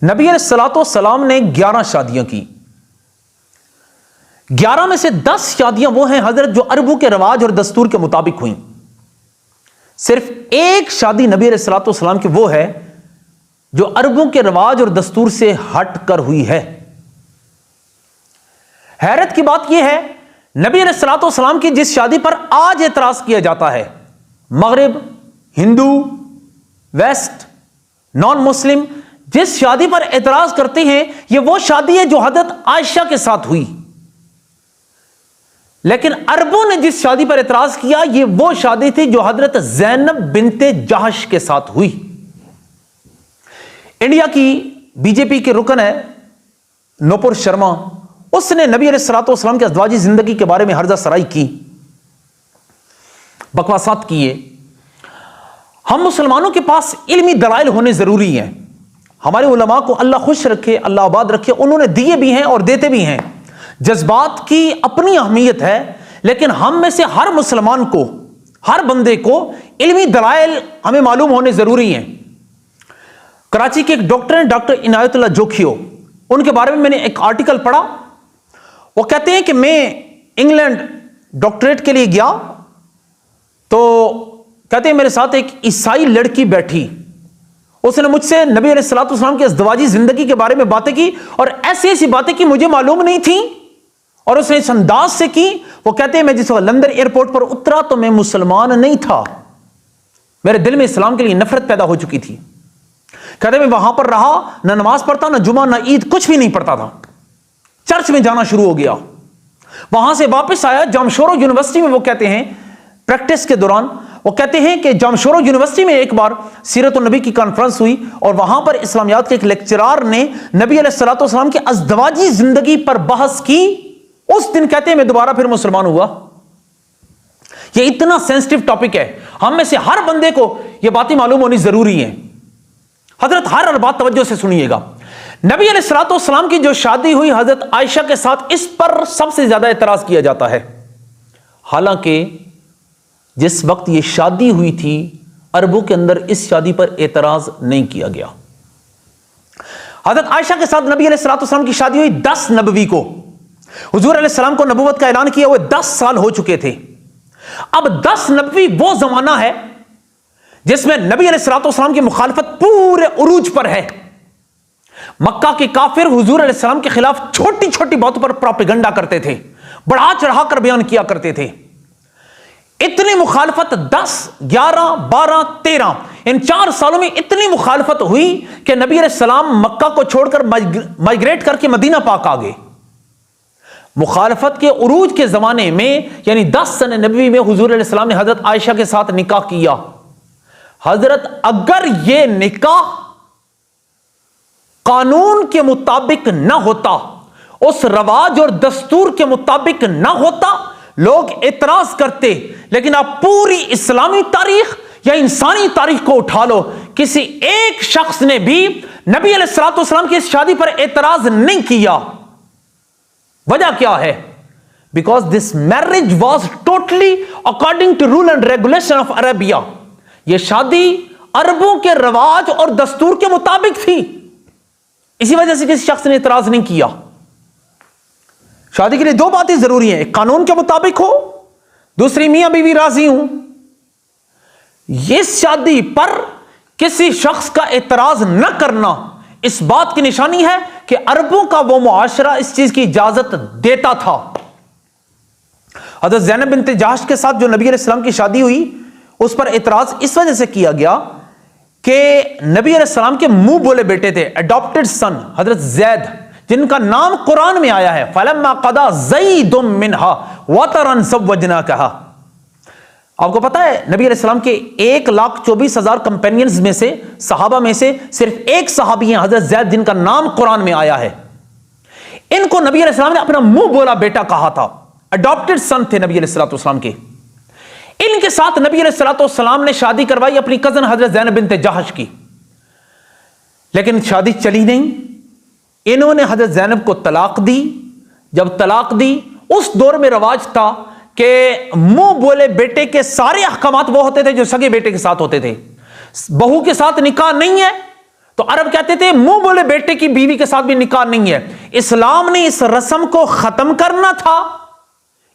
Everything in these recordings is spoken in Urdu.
نبی علیہ الصلوۃ والسلام نے 11 شادیاں کی. 11 میں سے 10 شادیاں وہ ہیں حضرت جو عربوں کے رواج اور دستور کے مطابق ہوئیں. صرف ایک شادی نبی علیہ الصلوۃ والسلام کی وہ ہے جو عربوں کے رواج اور دستور سے ہٹ کر ہوئی ہے. حیرت کی بات یہ ہے نبی علیہ الصلوۃ والسلام کی جس شادی پر آج اعتراض کیا جاتا ہے، مغرب، ہندو، ویسٹ، نان مسلم جس شادی پر اعتراض کرتے ہیں، یہ وہ شادی ہے جو حضرت عائشہ کے ساتھ ہوئی. لیکن عربوں نے جس شادی پر اعتراض کیا یہ وہ شادی تھی جو حضرت زینب بنت جہش کے ساتھ ہوئی. انڈیا کی بی جے پی کے رکن ہے نوپور شرما، اس نے نبی علیہ الصلوۃ والسلام کی ازدواجی زندگی کے بارے میں ہرزہ سرائی کی، بکواسات کیے. ہم مسلمانوں کے پاس علمی دلائل ہونے ضروری ہیں. ہمارے علماء کو اللہ خوش رکھے، اللہ آباد رکھے، انہوں نے دیے بھی ہیں اور دیتے بھی ہیں. جذبات کی اپنی اہمیت ہے، لیکن ہم میں سے ہر مسلمان کو، ہر بندے کو علمی دلائل ہمیں معلوم ہونے ضروری ہیں. کراچی کے ایک ڈاکٹر ہیں، ڈاکٹر عنایت اللہ جوکھیو، ان کے بارے میں میں نے ایک آرٹیکل پڑھا. وہ کہتے ہیں کہ میں انگلینڈ ڈاکٹریٹ کے لیے گیا تو کہتے ہیں میرے ساتھ ایک عیسائی لڑکی بیٹھی، اس نے مجھ سے نبی علیہ الصلوۃ والسلام کی ازدواجی زندگی کے بارے میں باتیں کی اور ایسی ایسی باتیں کی مجھے معلوم نہیں تھیں اور اس نے اس انداز سے کی. وہ کہتے ہیں میں جس وقت لندن ایئرپورٹ پر اترا تو میں مسلمان نہیں تھا، میرے دل میں اسلام کے لیے نفرت پیدا ہو چکی تھی. کہتے میں وہاں پر رہا، نہ نماز پڑھتا، نہ جمعہ، نہ عید، کچھ بھی نہیں پڑھتا تھا. چرچ میں جانا شروع ہو گیا. وہاں سے واپس آیا جامشورو یونیورسٹی میں، وہ کہتے ہیں پریکٹس کے دوران، وہ کہتے ہیں کہ جامشورو یونیورسٹی میں ایک بار سیرت النبی کی کانفرنس ہوئی اور وہاں پر اسلامیات کے ایک لیکچرار نے نبی علیہ الصلوۃ والسلام کی ازدواجی زندگی پر بحث کی. اس دن کہتے ہیں میں دوبارہ پھر مسلمان ہوا. یہ اتنا سینسٹیو ٹاپک ہے، ہم میں سے ہر بندے کو یہ باتیں معلوم ہونی ضروری ہیں. حضرت ہر بات توجہ سے سنیے گا. نبی علیہ الصلوۃ والسلام کی جو شادی ہوئی حضرت عائشہ کے ساتھ، اس پر سب سے زیادہ اعتراض کیا جاتا ہے. حالانکہ جس وقت یہ شادی ہوئی تھی عربوں کے اندر اس شادی پر اعتراض نہیں کیا گیا. حضرت عائشہ کے ساتھ نبی علیہ الصلوۃ والسلام کی شادی ہوئی 10 نبوی کو. حضور علیہ السلام کو نبوت کا اعلان کیا ہوئے 10 سال ہو چکے تھے. اب 10 نبوی وہ زمانہ ہے جس میں نبی علیہ الصلوۃ والسلام کی مخالفت پورے عروج پر ہے. مکہ کے کافر حضور علیہ السلام کے خلاف چھوٹی چھوٹی باتوں پر پروپیگنڈا کرتے تھے، بڑھا چڑھا کر بیان کیا کرتے تھے. اتنی مخالفت 10، 11، 12، 13 ان 4 سالوں میں اتنی مخالفت ہوئی کہ نبی علیہ السلام مکہ کو چھوڑ کر مائگریٹ کر کے مدینہ پاک آ گئے. مخالفت کے عروج کے زمانے میں یعنی 10 سن نبوی میں حضور علیہ السلام نے حضرت عائشہ کے ساتھ نکاح کیا. حضرت اگر یہ نکاح قانون کے مطابق نہ ہوتا، اس رواج اور دستور کے مطابق نہ ہوتا، لوگ اعتراض کرتے. لیکن آپ پوری اسلامی تاریخ یا انسانی تاریخ کو اٹھا لو، کسی ایک شخص نے بھی نبی علیہ الصلوۃ والسلام کی اس شادی پر اعتراض نہیں کیا. وجہ کیا ہے؟ Because this marriage was totally according to rule and regulation of Arabia. یہ شادی عربوں کے رواج اور دستور کے مطابق تھی، اسی وجہ سے کسی شخص نے اعتراض نہیں کیا. شادی کے لیے 2 باتیں ضروری ہیں، ایک قانون کے مطابق ہو، دوسری میاں بیوی راضی ہوں. اس شادی پر کسی شخص کا اعتراض نہ کرنا اس بات کی نشانی ہے کہ عربوں کا وہ معاشرہ اس چیز کی اجازت دیتا تھا. حضرت زینب بنت جہش کے ساتھ جو نبی علیہ السلام کی شادی ہوئی اس پر اعتراض اس وجہ سے کیا گیا کہ نبی علیہ السلام کے منہ بولے بیٹے تھے، اڈاپٹڈ سن حضرت زید، جن کا نام قرآن میں آیا ہے فَلَمَّا قَضَى زَيْدٌ مِّنْهَا وَطَرًا زَوَّجْنَاكَهَا. آپ کو پتا ہے نبی علیہ السلام کے 1,24,000 کمپینینز میں سے، صحابہ میں سے صرف ایک صحابی ہیں حضرت زید جن کا نام قرآن میں آیا ہے. ان کو نبی علیہ السلام نے اپنا منہ بولا بیٹا کہا تھا، اڈاپٹڈ سن تھے نبی علیہ السلام کے. ان کے ساتھ نبی علیہ السلام نے شادی کروائی اپنی کزن حضرت زینب بنت جہش کی، لیکن شادی چلی نہیں. انہوں نے حضرت زینب کو طلاق دی. جب طلاق دی، اس دور میں رواج تھا کہ منہ بولے بیٹے کے سارے احکامات وہ ہوتے تھے جو سگے بیٹے کے ساتھ ہوتے تھے. بہو کے ساتھ نکاح نہیں ہے تو عرب کہتے تھے منہ بولے بیٹے کی بیوی کے ساتھ بھی نکاح نہیں ہے. اسلام نے اس رسم کو ختم کرنا تھا,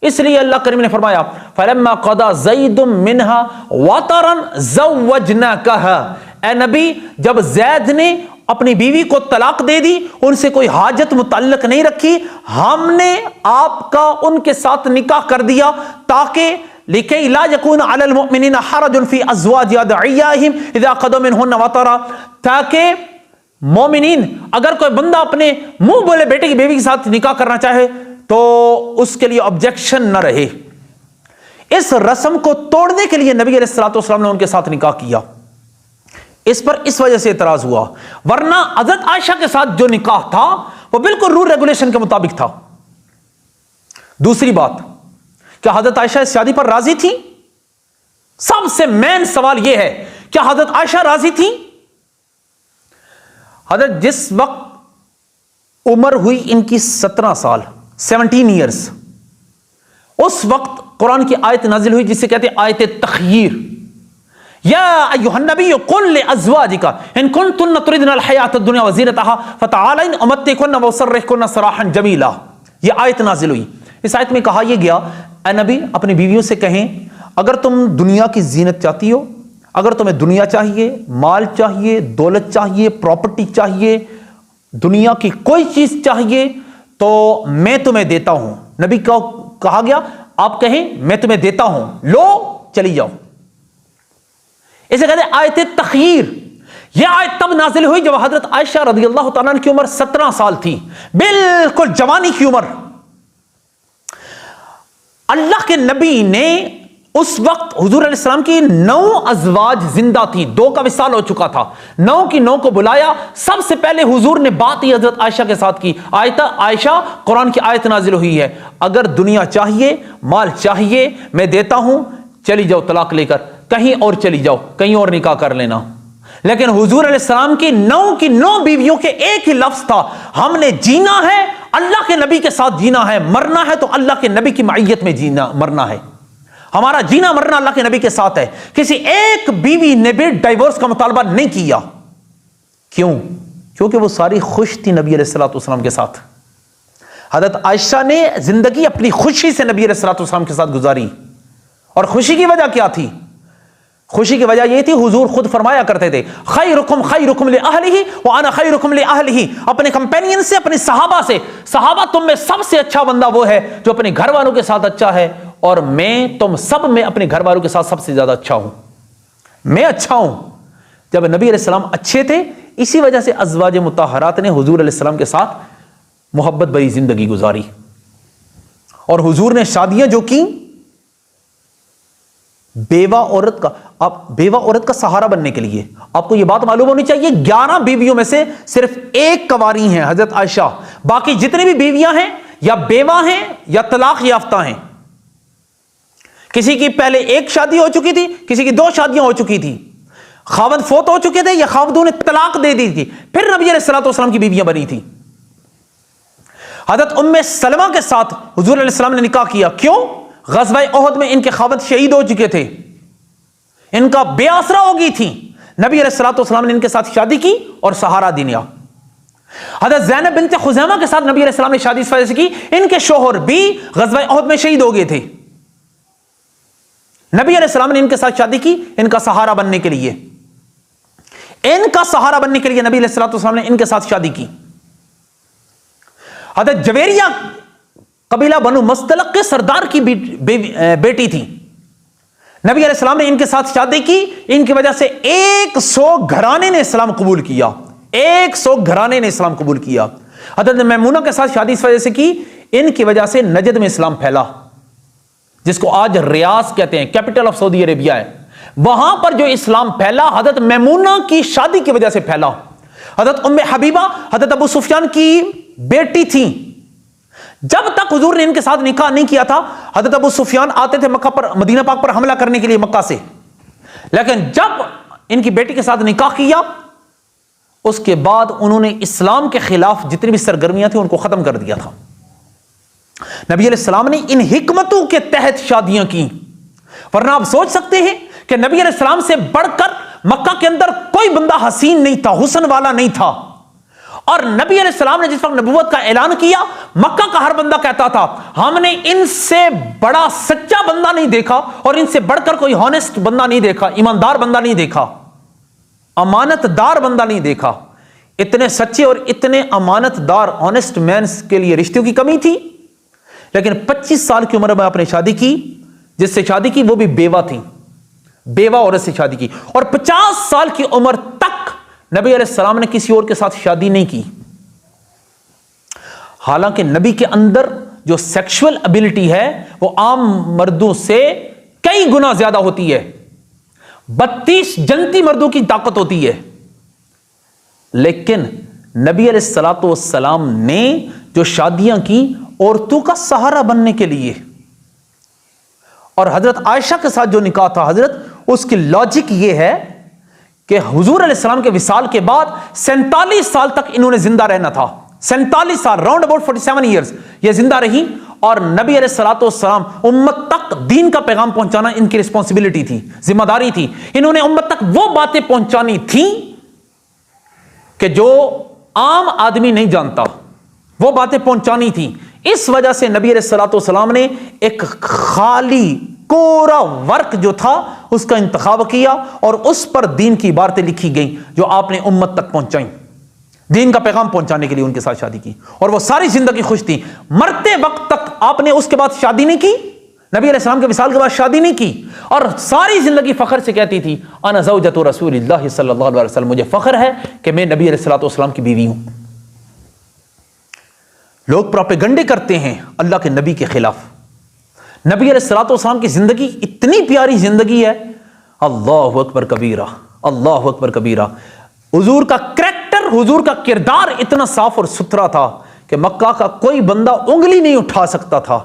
اس لیے اللہ کریم نے فرمایا فَلَمَّا قَضَى زَيْدٌ مِّنْهَا وَطَرًا زَوَّجْنَاكَهَا. اے نبی, جب زید نے اپنی بیوی کو طلاق دے دی, ان سے کوئی حاجت متعلق نہیں رکھی, ہم نے آپ کا ان کے ساتھ نکاح کر دیا تاکہ لِكَيْ لَا يَكُونَ عَلَى الْمُؤْمِنِينَ حَرَجٌ فِي أَزْوَاجِ أَدْعِيَائِهِمْ إِذَا قَضَوْا مِنْهُنَّ وَطَرًا, تاکہ مومنین اگر کوئی بندہ اپنے منہ بولے بیٹے کی بیوی کے ساتھ نکاح کرنا چاہے تو اس کے لیے آبجیکشن نہ رہے. اس رسم کو توڑنے کے لیے نبی علیہ الصلوۃ والسلام نے ان کے ساتھ نکاح کیا. اس پر اس وجہ سے اعتراض ہوا, ورنہ حضرت عائشہ کے ساتھ جو نکاح تھا وہ بالکل رول ریگولیشن کے مطابق تھا. دوسری بات, کیا حضرت عائشہ اس شادی پر راضی تھی؟ سب سے مین سوال یہ ہے, کیا حضرت عائشہ راضی تھی؟ حضرت جس وقت عمر ہوئی ان کی 17 سال 17 ایئرز, اس وقت قرآن کی آیت نازل ہوئی جسے کہتے ہیں آیت تخییر. یا ایھا النبی قل لازواجک ان کنتن تردن الحیاۃ الدنیا وزینتها فتعالین امتعکن واسرحکن سراحا جمیلا. یہ آیت نازل ہوئی. اس آیت میں کہا یہ گیا, اے نبی اپنی بیویوں سے کہیں اگر تم دنیا کی زینت چاہتی ہو, اگر تمہیں دنیا چاہیے, مال چاہیے, دولت چاہیے, پراپرٹی چاہیے, دنیا کی کوئی چیز چاہیے تو میں تمہیں دیتا ہوں. نبی کو کہا گیا آپ کہیں میں تمہیں دیتا ہوں, لو چلی جاؤ. اسے کہتے ہیں آیت تخییر. یہ آیت تب نازل ہوئی جب حضرت عائشہ رضی اللہ تعالیٰ عنہ کی عمر 17 سال تھی, بالکل جوانی کی عمر. اللہ کے نبی نے اس وقت حضور علیہ السلام کی 9 ازواج زندہ تھی, 2 کا وصال ہو چکا تھا. 9 کی 9 کو بلایا. سب سے پہلے حضور نے بات ہی حضرت عائشہ کے ساتھ کی. عائشہ, قرآن کی آیت نازل ہوئی ہے, اگر دنیا چاہیے, مال چاہیے, میں دیتا ہوں, چلی جاؤ طلاق لے کر, کہیں اور چلی جاؤ, کہیں اور نکاح کر لینا. لیکن حضور علیہ السلام کی 9 بیویوں کے ایک ہی لفظ تھا, ہم نے جینا ہے اللہ کے نبی کے ساتھ جینا ہے, مرنا ہے تو اللہ کے نبی کی معیت میں جینا مرنا ہے. ہمارا جینا مرنا اللہ کے نبی کے ساتھ ہے. کسی ایک بیوی نے بھی ڈائیورس کا مطالبہ نہیں کیا. کیوں؟ کیونکہ وہ ساری خوش تھی نبی علیہ الصلوۃ والسلام کے ساتھ. حضرت عائشہ نے زندگی اپنی خوشی سے نبی علیہ الصلوۃ والسلام کے ساتھ گزاری. اور خوشی کی وجہ کیا تھی؟ خوشی کی وجہ یہ تھی, حضور خود فرمایا کرتے تھے خیرکم خیرکم لأہلہ وانا خیرکم لأہلہ. اپنے کمپینین سے, اپنے صحابہ سے, صحابہ تم میں سب سے اچھا بندہ وہ ہے جو اپنے گھر والوں کے ساتھ اچھا ہے, اور میں تم سب میں اپنے گھر والوں کے ساتھ سب سے زیادہ اچھا ہوں. میں اچھا ہوں. جب نبی علیہ السلام اچھے تھے, اسی وجہ سے ازواج مطہرات نے حضور علیہ السلام کے ساتھ محبت بھری زندگی گزاری. اور حضور نے شادیاں جو کی, بیوہ عورت کا سہارا بننے کے لیے, آپ کو یہ بات معلوم ہونی چاہیے 11 بیویوں میں سے صرف ایک کنواری ہیں حضرت عائشہ. باقی جتنی بھی بیویاں ہیں یا بیوہ ہیں یا طلاق یافتہ ہیں. کسی کی پہلے ایک شادی ہو چکی تھی, کسی کی 2 شادیاں ہو چکی تھی, خاوند فوت ہو چکے تھے یا خاوندوں نے طلاق دے دی تھی, پھر نبی علیہ الصلوۃ والسلام کی بیویاں بنی تھی. حضرت ام سلمہ کے ساتھ حضور علیہ السلام نے نکاح کیا. کیوں؟ غزوہ احد میں ان کے خاوند شہید ہو چکے تھے, ان کا بے آسرا ہو گئی تھی. نبی علیہ الصلوۃ والسلام نے ان کے ساتھ شادی کی اور سہارا دیا. حضرت زینب بنت خزیمہ کے ساتھ نبی علیہ السلام نے شادی اس وجہ سے کی, ان کے شوہر بھی غزوہ احد میں شہید ہو گئے تھے. نبی علیہ السلام نے ان کے ساتھ شادی کی ان کا سہارا بننے کے لیے. نبی علیہ الصلوۃ والسلام نے ان کے ساتھ شادی کی. حضرت جویریہ قبیلہ بنو مستلق کے سردار کی بیٹی تھی. نبی علیہ السلام نے ان کے ساتھ شادی کی. ان کی وجہ سے 100 گھرانے نے اسلام قبول کیا. 100 گھرانے نے اسلام قبول کیا. حضرت میمونہ کے ساتھ شادی اس وجہ سے کی, ان کی وجہ سے نجد میں اسلام پھیلا, جس کو آج ریاض کہتے ہیں, کیپٹل آف سعودی عربیہ ہے. وہاں پر جو اسلام پھیلا حضرت میمونہ کی شادی کی وجہ سے پھیلا. حضرت ام حبیبہ حضرت ابو سفیان کی بیٹی تھی. جب تک حضور نے ان کے ساتھ نکاح نہیں کیا تھا, حضرت ابو سفیان آتے تھے مکہ پر, مدینہ پاک پر حملہ کرنے کے لیے مکہ سے. لیکن جب ان کی بیٹی کے ساتھ نکاح کیا, اس کے بعد انہوں نے اسلام کے خلاف جتنی بھی سرگرمیاں تھیں ان کو ختم کر دیا تھا. نبی علیہ السلام نے ان حکمتوں کے تحت شادیاں کی. ورنہ آپ سوچ سکتے ہیں کہ نبی علیہ السلام سے بڑھ کر مکہ کے اندر کوئی بندہ حسین نہیں تھا، حسن والا نہیں تھا. اور نبی علیہ السلام نے جس وقت نبوت کا اعلان کیا، مکہ کا ہر بندہ کہتا تھا ہم نے ان سے بڑا سچا بندہ نہیں دیکھا اور ان سے بڑھ کر کوئی ہانسٹ بندہ نہیں دیکھا، ایماندار بندہ نہیں دیکھا، امانت دار بندہ نہیں دیکھا. اتنے سچے اور اتنے امانت دار آنےسٹ مینس کے لیے رشتوں کی کمی تھی. لیکن 25 سال کی عمر میں آپ نے شادی کی، جس سے شادی کی وہ بھی بیوہ تھی، بیوہ عورت سے شادی کی. اور 50 سال کی عمر تک نبی علیہ السلام نے کسی اور کے ساتھ شادی نہیں کی. حالانکہ نبی کے اندر جو سیکشول ابیلٹی ہے وہ عام مردوں سے کئی گنا زیادہ ہوتی ہے، 32 جنتی مردوں کی طاقت ہوتی ہے. لیکن نبی علیہ الصلوۃ والسلام نے جو شادیاں کی عورتوں کا سہارا بننے کے لیے، اور حضرت عائشہ کے ساتھ جو نکاح تھا حضرت، اس کی لاجک یہ ہے کہ حضور علیہ السلام کے وصال کے بعد 47 سال تک انہوں نے زندہ رہنا تھا. 47 سال، راؤنڈ اباؤٹ 47 ایئرز یہ زندہ رہی، اور نبی علیہ الصلوۃ والسلام امت تک دین کا پیغام پہنچانا ان کی رسپانسبلٹی تھی، ذمہ داری تھی. انہوں نے امت تک وہ باتیں پہنچانی تھیں کہ جو عام آدمی نہیں جانتا، وہ باتیں پہنچانی تھیں. اس وجہ سے نبی علیہ الصلوۃ والسلام نے ایک خالی کورا ورق جو تھا اس کا انتخاب کیا، اور اس پر دین کی باتیں لکھی گئیں جو آپ نے امت تک پہنچائیں. دین کا پیغام پہنچانے کے لیے ان کے ساتھ شادی کی، اور وہ ساری زندگی خوش تھی. مرتے وقت تک آپ نے اس کے بعد شادی نہیں کی، نبی علیہ السلام کے وصال کے بعد شادی نہیں کی، اور ساری زندگی فخر سے کہتی تھی انا زوجۃ رسول اللہ صلی اللہ علیہ وسلم، مجھے فخر ہے کہ میں نبی علیہ الصلوۃ والسلام کی بیوی ہوں. لوگ پروپیگنڈے کرتے ہیں اللہ کے نبی کے خلاف. نبی علیہ الصلوۃ والسلام کی زندگی اتنی پیاری زندگی ہے، اللہ اکبر کبیرہ، اللہ اکبر کبیرہ. حضور کا کریکٹر، حضور کا کردار اتنا صاف اور ستھرا تھا کہ مکہ کا کوئی بندہ انگلی نہیں اٹھا سکتا تھا